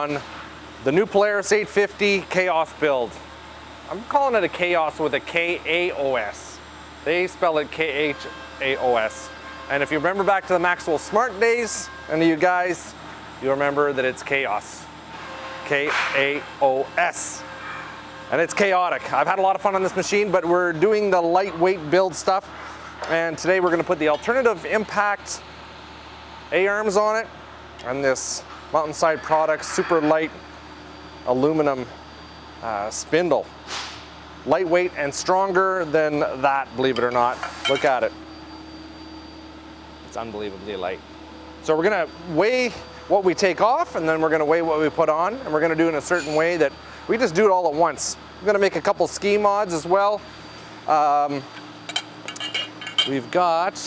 on the new Polaris 850 Khaos build. I'm calling it a Khaos with a K-A-O-S. They spell it K-H-A-O-S. And if you remember back to the Maxwell Smart days, and you guys, you remember that it's Khaos. K-A-O-S. And it's chaotic. I've had a lot of fun on this machine, but we're doing the lightweight build stuff. And today we're gonna put the alternative impact A-arms on it, and this Mountainside Products super light aluminum spindle. Lightweight and stronger than that, believe it or not. Look at it. It's unbelievably light. So we're gonna weigh what we take off, and then we're gonna weigh what we put on, and we're gonna do it in a certain way that we just do it all at once. I'm gonna make a couple ski mods as well. We've got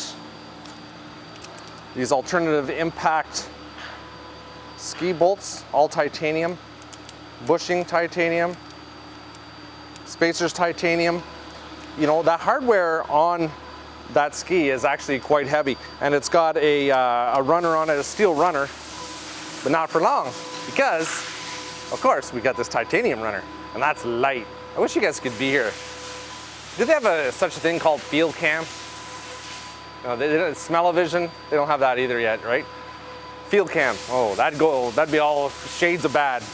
these alternative impact ski bolts, all titanium, bushing titanium, spacers titanium. You know, that hardware on that ski is actually quite heavy, and it's got a runner on it, a steel runner, but not for long, because of course we got this titanium runner, and that's light. I wish you guys could be here. Do they have such a thing called field cam? No, they didn't. Smell-o-vision, they don't have that either yet, right? Field cam, oh, that'd be all shades of bad.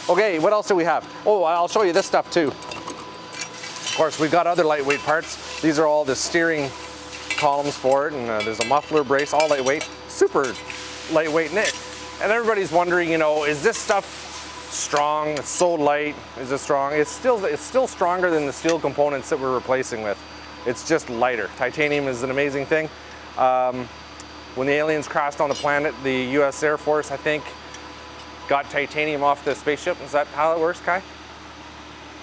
Okay, what else do we have? Oh, I'll show you this stuff too. Of course, we've got other lightweight parts. These are all the steering columns for it, and there's a muffler brace, all lightweight, super lightweight. And everybody's wondering, you know, is this stuff strong? It's so light. Is it strong? It's still stronger than the steel components that we're replacing with. It's just lighter. Titanium is an amazing thing. When the aliens crashed on the planet, the US Air Force, I think, got titanium off the spaceship. Is that how it works, Kai?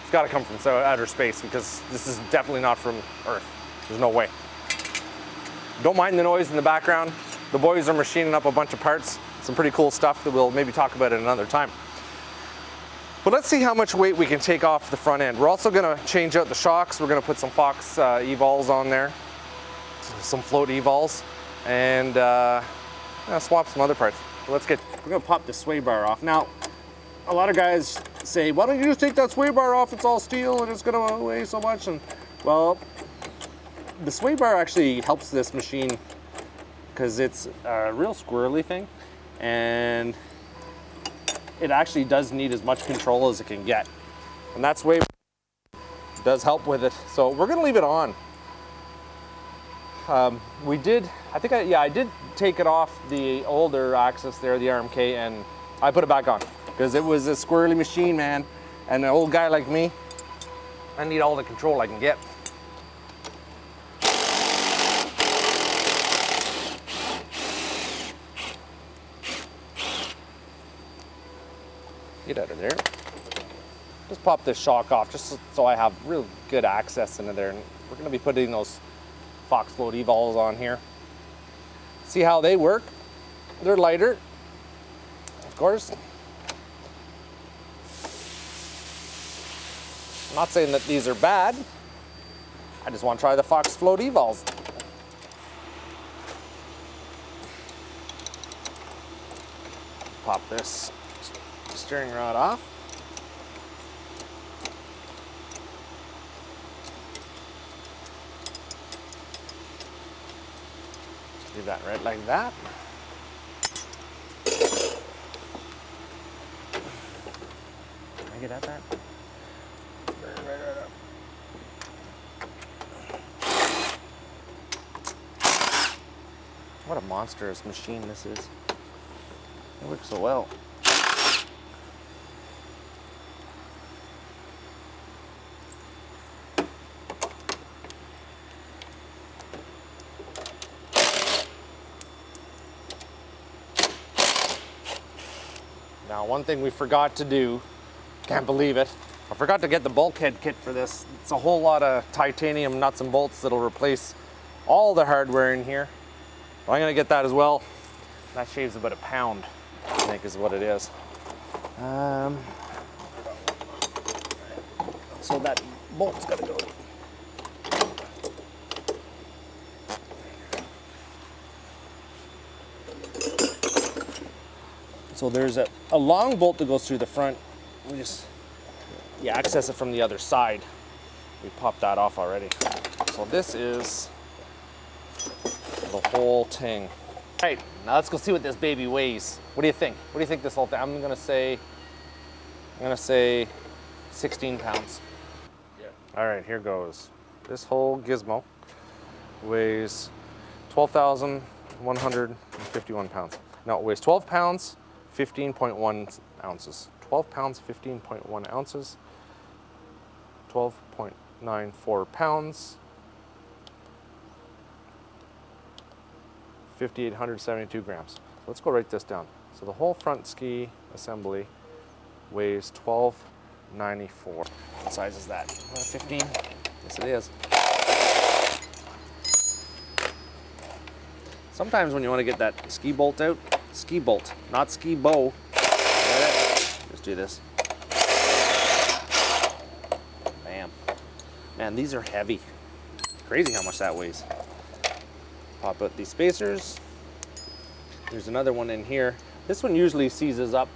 It's got to come from outer space, because this is definitely not from Earth. There's no way. Don't mind the noise in the background. The boys are machining up a bunch of parts. Some pretty cool stuff that we'll maybe talk about at another time. But let's see how much weight we can take off the front end. We're also gonna change out the shocks. We're gonna put some Fox E-Vols on there, some float E-Vols, and swap some other parts. We're gonna pop the sway bar off. Now, a lot of guys say, why don't you just take that sway bar off? It's all steel and it's gonna weigh so much. And well, the sway bar actually helps this machine because it's a real squirrely thing, and it actually does need as much control as it can get. And that sway does help with it. So we're gonna leave it on. I did take it off the older axis there, the RMK, and I put it back on because it was a squirrely machine, man. And an old guy like me, I need all the control I can get. Get out of there. Just pop this shock off just so I have real good access into there. And we're gonna be putting those Fox Float E-Vols on here. See how they work. They're lighter, of course. I'm not saying that these are bad. I just want to try the Fox Float E-Vols. Pop this steering rod off. Leave that right like that. Can I get at that? Right up. What a monstrous machine this is. It works so well. Now, one thing we forgot to do, can't believe it, I forgot to get the bulkhead kit for this. It's a whole lot of titanium nuts and bolts that'll replace all the hardware in here. Well, I'm gonna get that as well. That shaves about a pound, I think is what it is. So that bolt's gotta go. So there's a long bolt that goes through the front. You access it from the other side. We popped that off already. So this is the whole thing. All right, now let's go see what this baby weighs. What do you think? What do you think this whole thing? I'm gonna say 16 pounds. Yeah. All right, here goes. This whole gizmo weighs 12,151 pounds. No, it weighs 12 pounds, 15.1 ounces. 12 pounds, 15.1 ounces. 12.94 pounds. 5,872 grams. Let's go write this down. So the whole front ski assembly weighs 1294. What size is that? 15? Yes, it is. Sometimes when you want to get that ski bolt out, ski bolt, not ski bow. Just do this. Bam. Man, these are heavy. Crazy how much that weighs. Pop out these spacers. There's another one in here. This one usually seizes up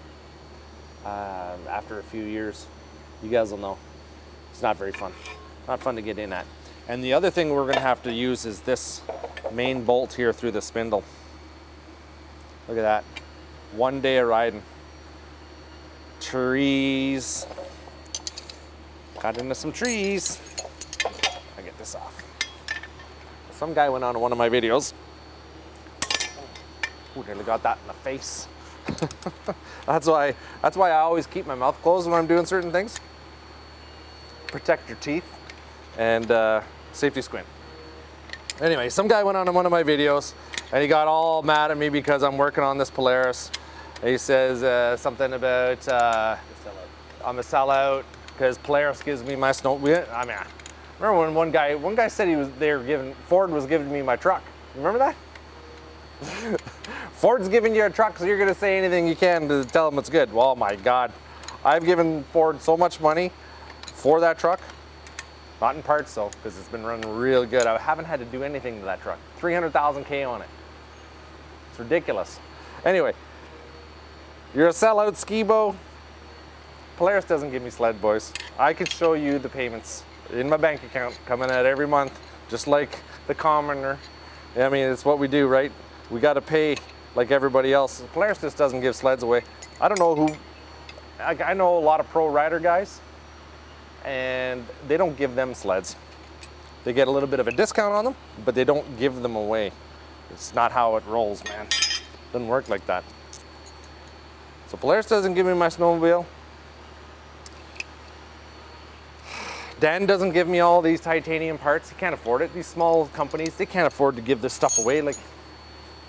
after a few years. You guys will know. It's not very fun. Not fun to get in at. And the other thing we're gonna have to use is this main bolt here through the spindle. Look at that. 1 day of riding. Trees. Got into some trees. I get this off. Some guy went on to one of my videos. Ooh, nearly got that in the face. That's why I always keep my mouth closed when I'm doing certain things. Protect your teeth and safety squint. Anyway, some guy went on to one of my videos and he got all mad at me because I'm working on this Polaris. And he says something about I'm a sellout because Polaris gives me my snow. I mean, remember when one guy said Ford was giving me my truck. You remember that? Ford's giving you a truck, so you're gonna say anything you can to tell them it's good. Well, my God, I've given Ford so much money for that truck. Not in parts though, because it's been running real good. I haven't had to do anything to that truck. 300,000 K on it. It's ridiculous. Anyway, you're a sellout, Skibo. Polaris doesn't give me sled, boys. I could show you the payments in my bank account coming out every month, just like the commoner. I mean, it's what we do, right? We got to pay like everybody else. Polaris just doesn't give sleds away. I don't know who. I know a lot of pro rider guys, and they don't give them sleds. They get a little bit of a discount on them, but they don't give them away. It's not how it rolls, man. Doesn't work like that. So Polaris doesn't give me my snowmobile. Dan doesn't give me all these titanium parts. He can't afford it. These small companies, they can't afford to give this stuff away. Like,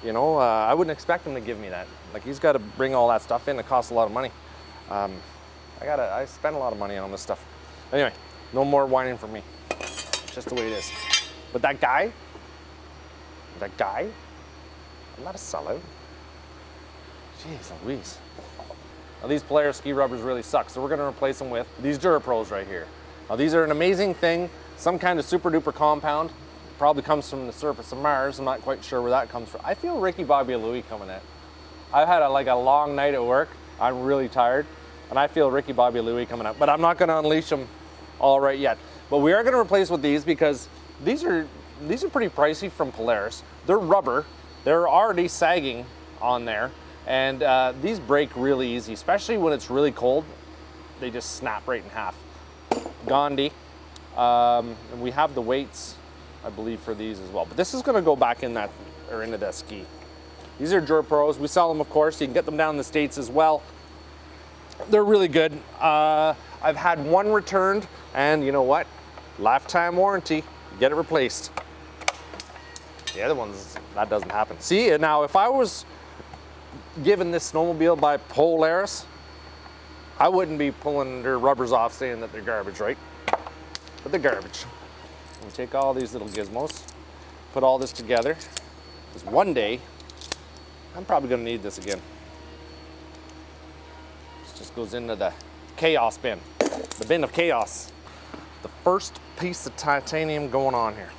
you know, I wouldn't expect him to give me that. Like, he's got to bring all that stuff in. It costs a lot of money. I spend a lot of money on this stuff. Anyway, no more whining for me. It's just the way it is. But that guy, I'm not a sellout. Jeez Louise. Now these Polaris ski rubbers really suck, so we're gonna replace them with these DuraPros right here. Now these are an amazing thing, some kind of super duper compound. Probably comes from the surface of Mars. I'm not quite sure where that comes from. I feel Ricky Bobby Louie coming in. I've had a long night at work. I'm really tired, and I feel Ricky Bobby Louie coming up. But I'm not gonna unleash them all right yet. But we are gonna replace with these because these are pretty pricey from Polaris. They're rubber. They're already sagging on there. And these break really easy, especially when it's really cold. They just snap right in half. Gandhi. And we have the weights, I believe, for these as well. But this is gonna go back in that, or into that ski. These are DuraPros. We sell them, of course. You can get them down in the States as well. They're really good. I've had one returned, and you know what? Lifetime warranty. Get it replaced. The other ones, that doesn't happen. See, now if I was given this snowmobile by Polaris, I wouldn't be pulling their rubbers off saying that they're garbage, right? But they're garbage. We take all these little gizmos, put all this together, because one day, I'm probably gonna need this again. This just goes into the chaos bin, the bin of chaos. The first piece of titanium going on here.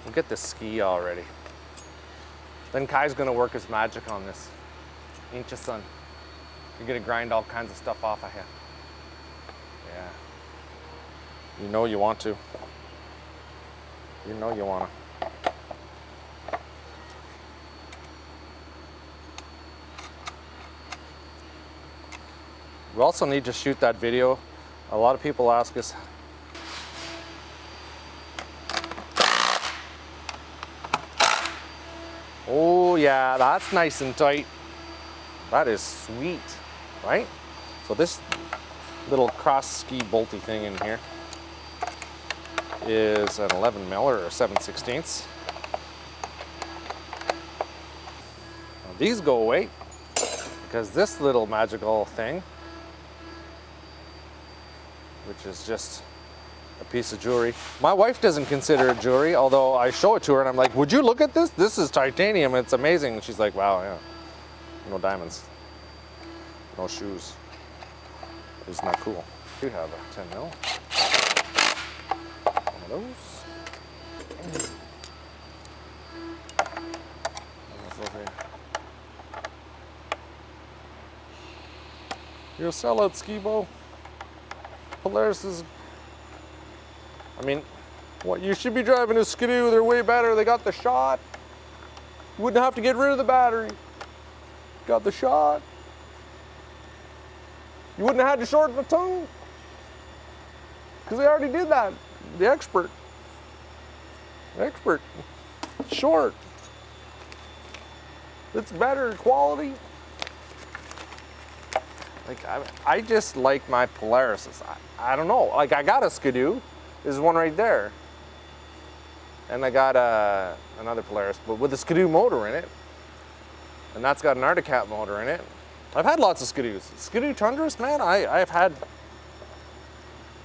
We'll get this ski already. Then Kai's gonna work his magic on this. Ain't ya, son? You're gonna grind all kinds of stuff off of here. Yeah. You know you want to. You know you wanna. We also need to shoot that video. A lot of people ask us, oh yeah, that's nice and tight. That is sweet, right? So this little cross ski bolty thing in here is an 11 mil or 7/16. Now these go away because this little magical thing, which is just a piece of jewelry. My wife doesn't consider it jewelry, although I show it to her and I'm like, would you look at this? This is titanium, it's amazing. And she's like, wow, yeah, no diamonds, no shoes. It's not cool. You have a 10 mil. One of those. You're a sellout, Skibo. Polaris is, I mean, what, you should be driving a Skidoo. They're way better. They got the shot. You wouldn't have to get rid of the battery. Got the shot. You wouldn't have had to shorten the tongue. Because they already did that. The expert. Short. It's better quality. Like, I just like my Polarises. I don't know. Like, I got a Skidoo. There's one right there. And I got another Polaris, but with a Skidoo motor in it. And that's got an Arctic motor in it. I've had lots of Skidoos. Skidoo Tundras, man, I've had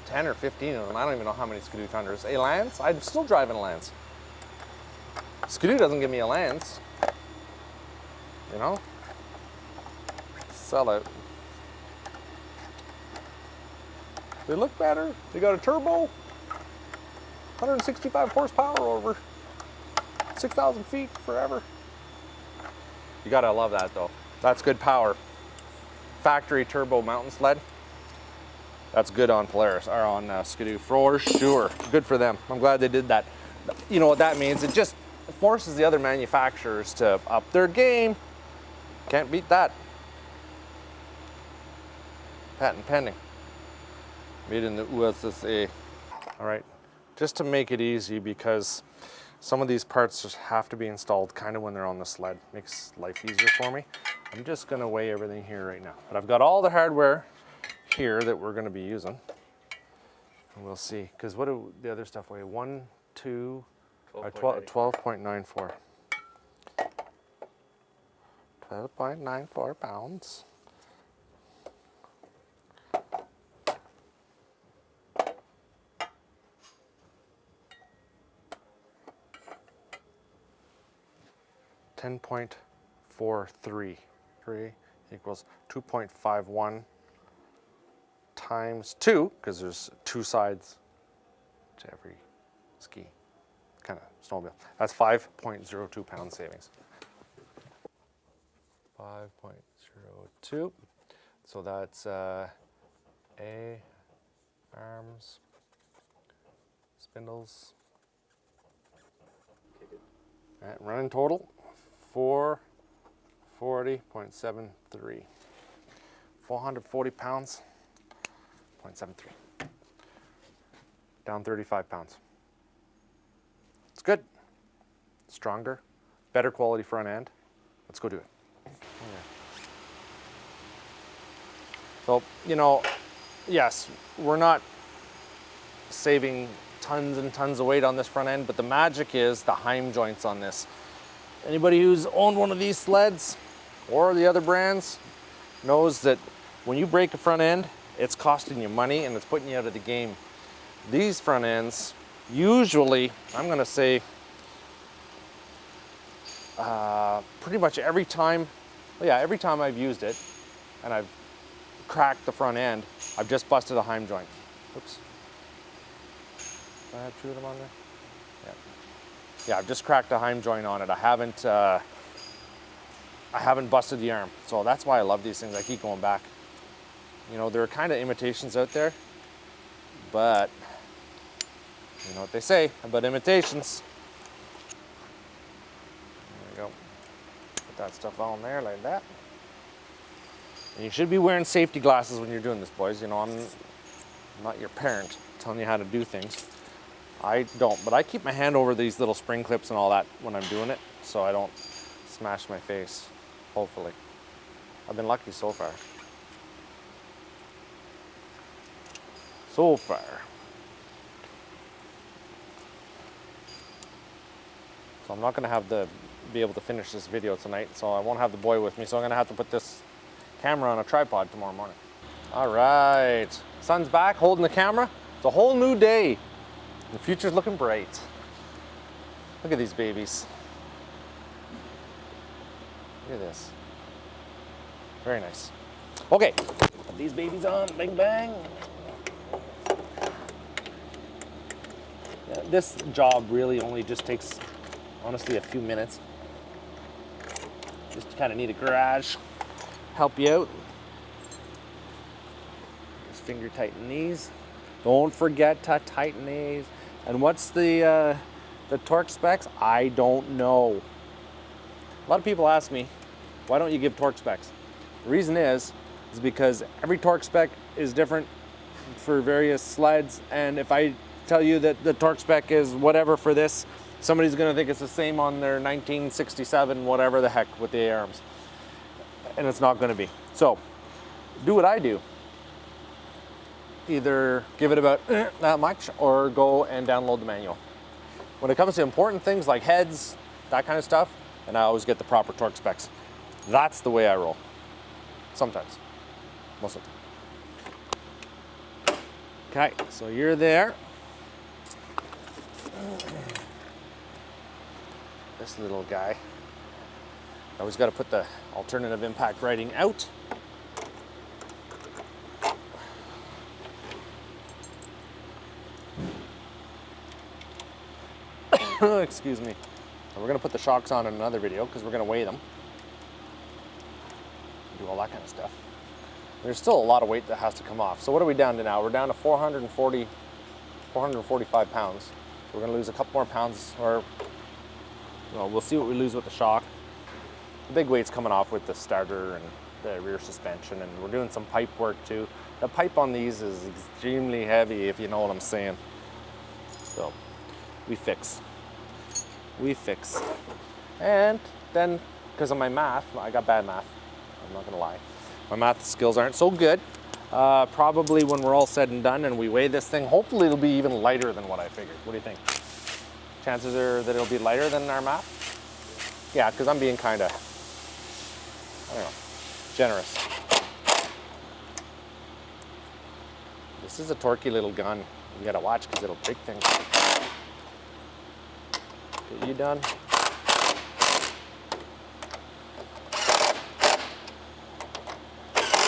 10 or 15 of them. I don't even know how many Skidoo Tundras. A Lance? I'm still driving a Lance. Skidoo doesn't give me a Lance. You know? Sell it. They look better. They got a turbo. 165 horsepower over 6,000 feet forever. You gotta love that though. That's good power. Factory turbo mountain sled. That's good on Polaris, or on Skidoo for sure. Good for them. I'm glad they did that. You know what that means? It just forces the other manufacturers to up their game. Can't beat that. Patent pending. Made in the USA. All right, just to make it easy, because some of these parts just have to be installed kind of when they're on the sled. Makes life easier for me. I'm just gonna weigh everything here right now. But I've got all the hardware here that we're gonna be using. And we'll see, because what do the other stuff weigh? 12.94. 12.94 pounds. .43 equals 2.51 times 2, because there's 2 sides to every ski, kind of snowmobile. That's 5.02 pound savings. 5.02. So that's A, arms, spindles. All right, running total. 440.73. 440 pounds, 0.73. Down 35 pounds. It's good. Stronger, better quality front end. Let's go do it. Okay. So, you know, yes, we're not saving tons and tons of weight on this front end, but the magic is the Heim joints on this. Anybody who's owned one of these sleds or the other brands knows that when you break a front end, it's costing you money and it's putting you out of the game. These front ends, usually, I'm gonna say, pretty much every time, every time I've used it and I've cracked the front end, I've just busted a Heim joint. Oops. Do I have 2 of them on there? Yeah. Yeah, I've just cracked a Heim joint on it. I haven't I haven't busted the arm. So that's why I love these things. I keep going back. You know, there are kind of imitations out there, but you know what they say about imitations. There we go. Put that stuff on there like that. And you should be wearing safety glasses when you're doing this, boys. You know, I'm not your parent telling you how to do things. I don't, but I keep my hand over these little spring clips and all that when I'm doing it, so I don't smash my face, hopefully. I've been lucky so far. So far. So I'm not gonna be able to finish this video tonight, so I won't have the boy with me, so I'm gonna have to put this camera on a tripod tomorrow morning. All right, sun's back, holding the camera. It's a whole new day. The future's looking bright. Look at these babies. Look at this. Very nice. Okay, put these babies on, bang bang. Yeah, this job really only just takes, honestly, a few minutes. Just kind of need a garage, help you out. Just finger tighten these. Don't forget to tighten these. And what's the torque specs? I don't know. A lot of people ask me, why don't you give torque specs? The reason is because every torque spec is different for various sleds, and if I tell you that the torque spec is whatever for this, somebody's gonna think it's the same on their 1967, whatever the heck with the arms. And it's not gonna be. So, do what I do. Either give it about that much or go and download the manual. When it comes to important things like heads, that kind of stuff, and I always get the proper torque specs. That's the way I roll. Sometimes, most of the time. Okay, so you're there. This little guy. I always got to put the alternative impact writing out. Excuse me. And we're going to put the shocks on in another video because we're going to weigh them. Do all that kind of stuff. There's still a lot of weight that has to come off. So what are we down to now? We're down to 445 pounds. So we're going to lose a couple more pounds, or we'll see what we lose with the shock. The big weight's coming off with the starter and the rear suspension, and we're doing some pipe work too. The pipe on these is extremely heavy, if you know what I'm saying. So we fix. And then, because of my math, I got bad math, I'm not gonna lie. My math skills aren't so good. Probably when we're all said and done and we weigh this thing, hopefully it'll be even lighter than what I figured. What do you think? Chances are that it'll be lighter than our math? Yeah, because I'm being kind of, I don't know, generous. This is a torquey little gun. You gotta watch because it'll break things. Get you done.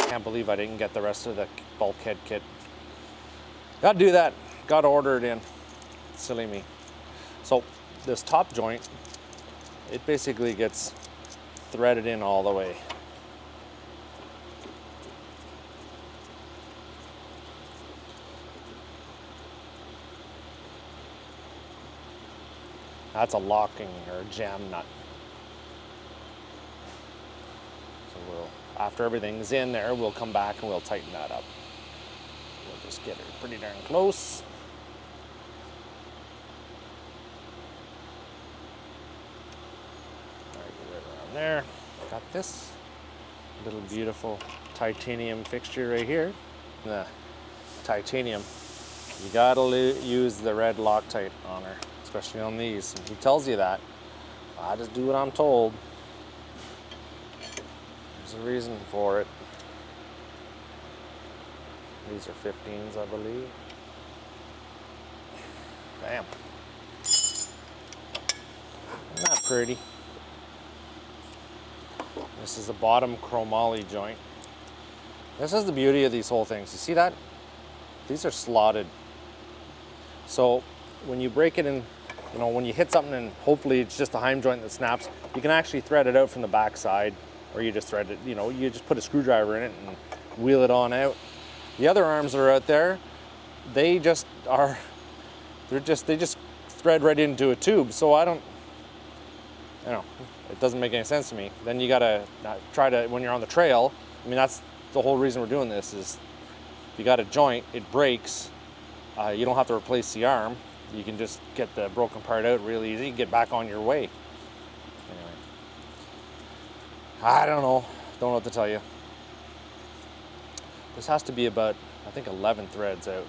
Can't believe I didn't get the rest of the bulkhead kit. Gotta do that. Gotta order it in. Silly me. So this top joint, it basically gets threaded in all the way. That's a locking or a jam nut. So after everything's in there, we'll come back and we'll tighten that up. We'll just get it pretty darn close. All right, right around there. Got this little beautiful titanium fixture right here. The titanium, you gotta use the red Loctite on her, especially on these. And he tells you that. I just do what I'm told. There's a reason for it. These are 15s, I believe. Bam. Isn't that pretty? This is the bottom chromoly joint. This is the beauty of these whole things. You see that? These are slotted. So when you break it in, when you hit something and hopefully it's just the heim joint that snaps, you can actually thread it out from the back side or you just thread it, you know, you just put a screwdriver in it and wheel it on out. The other arms that are out there, they just thread right into a tube. So I don't know, it doesn't make any sense to me. Then you gotta try to, when you're on the trail, I mean, that's the whole reason we're doing this, is if you got a joint, it breaks, you don't have to replace the arm. You can just get the broken part out really easy and get back on your way. Anyway, I don't know what to tell you. This has to be about, I think, 11 threads out.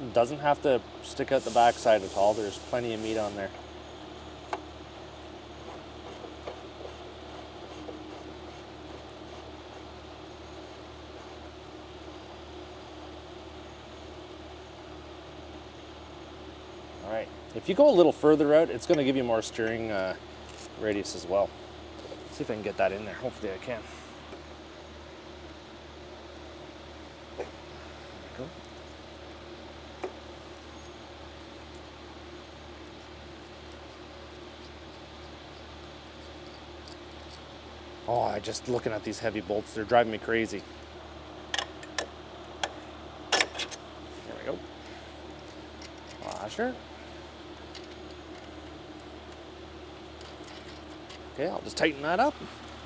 It doesn't have to stick out the backside at all. There's plenty of meat on there. All right, if you go a little further out, it's going to give you more steering radius as well. Let's see if I can get that in there. Hopefully I can. There we go. Oh, I just looking at these heavy bolts, they're driving me crazy. There we go. Washer. Okay, I'll just tighten that up.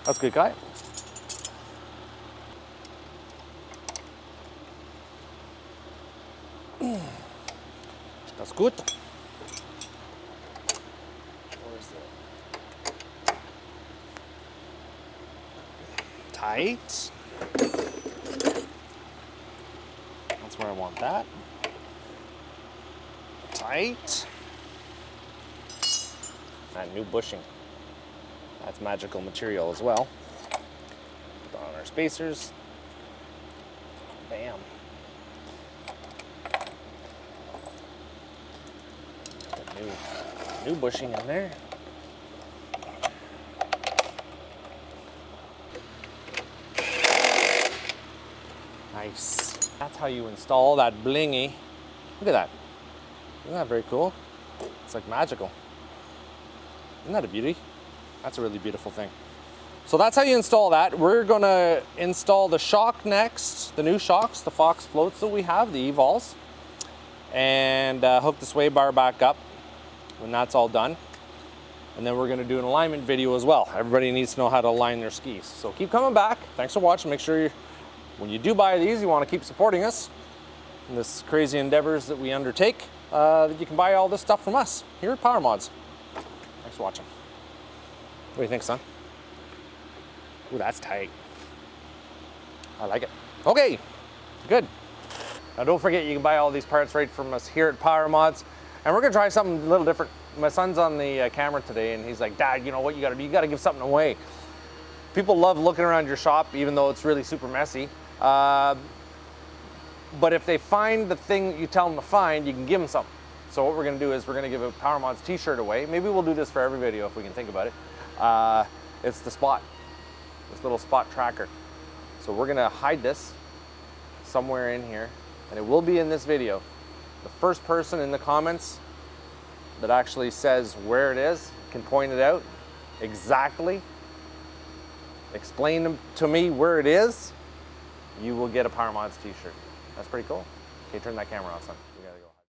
That's good, guy. That's good. Where's the tight? That's where I want that. Tight. That new bushing. That's magical material as well. Put on our spacers. Bam. New bushing in there. Nice. That's how you install that blingy. Look at that. Isn't that very cool? It's like magical. Isn't that a beauty? That's a really beautiful thing. So that's how you install that. We're gonna install the shock next, the new shocks, the Fox floats that we have, the Evols, and hook the sway bar back up when that's all done. And then we're gonna do an alignment video as well. Everybody needs to know how to align their skis. So keep coming back. Thanks for watching. Make sure when you do buy these, you wanna keep supporting us in this crazy endeavors that we undertake, that you can buy all this stuff from us here at Powermodz. Thanks for watching. What do you think, son? Ooh, that's tight. I like it. Okay, good. Now don't forget, you can buy all these parts right from us here at Powermodz. And we're gonna try something a little different. My son's on the camera today and he's like, Dad, you know what you gotta do? You gotta give something away. People love looking around your shop, even though it's really super messy. But if they find the thing that you tell them to find, you can give them something. So what we're gonna do is we're gonna give a Powermodz t-shirt away. Maybe we'll do this for every video if we can think about it. It's the spot, this little spot tracker. So we're gonna hide this somewhere in here, and it will be in this video. The first person in the comments that actually says where it is can point it out exactly, explain to me where it is, you will get a Powermodz t-shirt. That's pretty cool. Okay, turn that camera off, son.